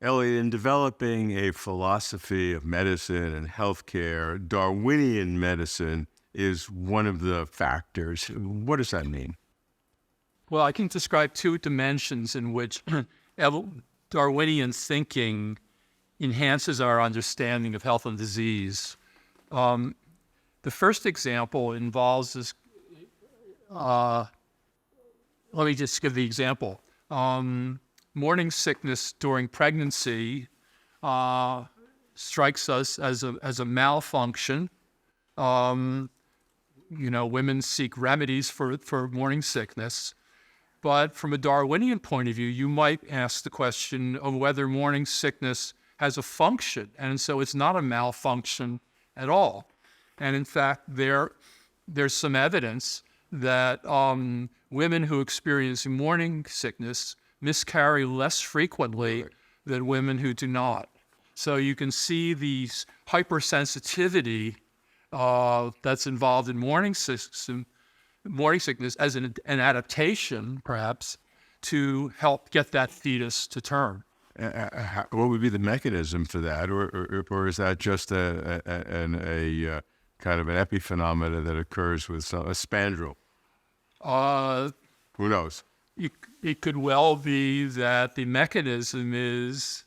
Elliott, in developing a philosophy of medicine and healthcare, Darwinian medicine is one of the factors. What does that mean? Well, I can describe two dimensions in which Darwinian thinking enhances our understanding of health and disease. The first example involves this. Let me just give the example. Morning sickness during pregnancy strikes us as a malfunction. Women seek remedies for morning sickness. But from a Darwinian point of view, you might ask the question of whether morning sickness has a function. And so it's not a malfunction at all. And in fact, there's some evidence that women who experience morning sickness miscarry less frequently than women who do not. So you can see these hypersensitivity that's involved in morning sickness as an adaptation, perhaps, to help get that fetus to term. What would be the mechanism for that, or is that just a kind of an epiphenomena that occurs with a spandrel? Who knows? It could well be that the mechanism is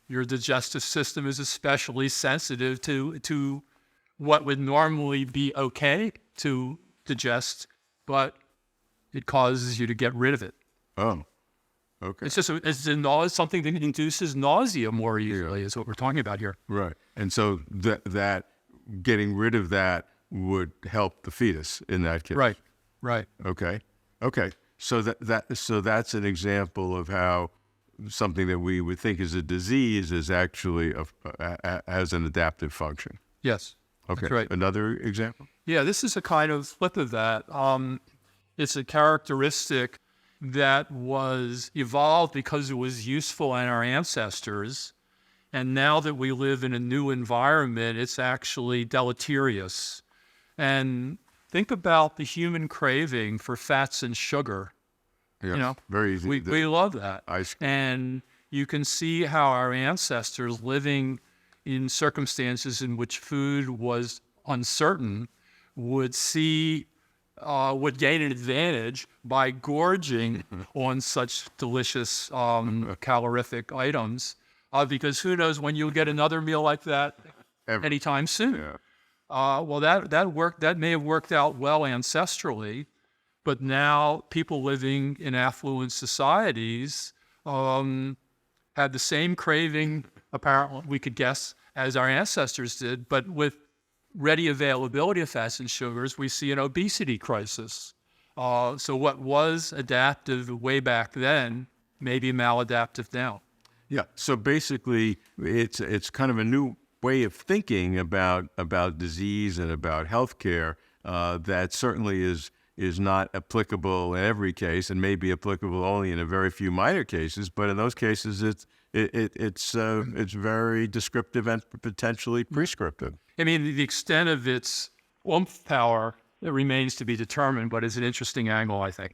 your digestive system is especially sensitive to what would normally be okay to digest, but it causes you to get rid of it. Oh, okay. It's just something that induces nausea more easily is what we're talking about here. Right. And so that getting rid of that would help the fetus in that case. Right. Okay. So that's an example of how something that we would think is a disease is actually has an adaptive function. Yes. Okay. That's right. Another example? Yeah, this is a kind of flip of that. It's a characteristic that was evolved because it was useful in our ancestors. And now that we live in a new environment, it's actually deleterious. And think about the human craving for fats and sugar. Yes, very easy. We love that. Ice. And you can see how our ancestors living in circumstances in which food was uncertain would gain an advantage by gorging on such delicious calorific items, because who knows when you'll get another meal like that anytime soon. Yeah. Well, that may have worked out well ancestrally, but now people living in affluent societies had the same craving, apparently, we could guess, as our ancestors did, but with ready availability of fats and sugars, we see an obesity crisis. So what was adaptive way back then may be maladaptive now. Yeah. So basically, it's kind of a new way of thinking about disease and about healthcare that certainly is not applicable in every case, and may be applicable only in a very few minor cases. But in those cases, it's very descriptive and potentially prescriptive. I mean, the extent of its oomph power, it remains to be determined, but it's an interesting angle, I think.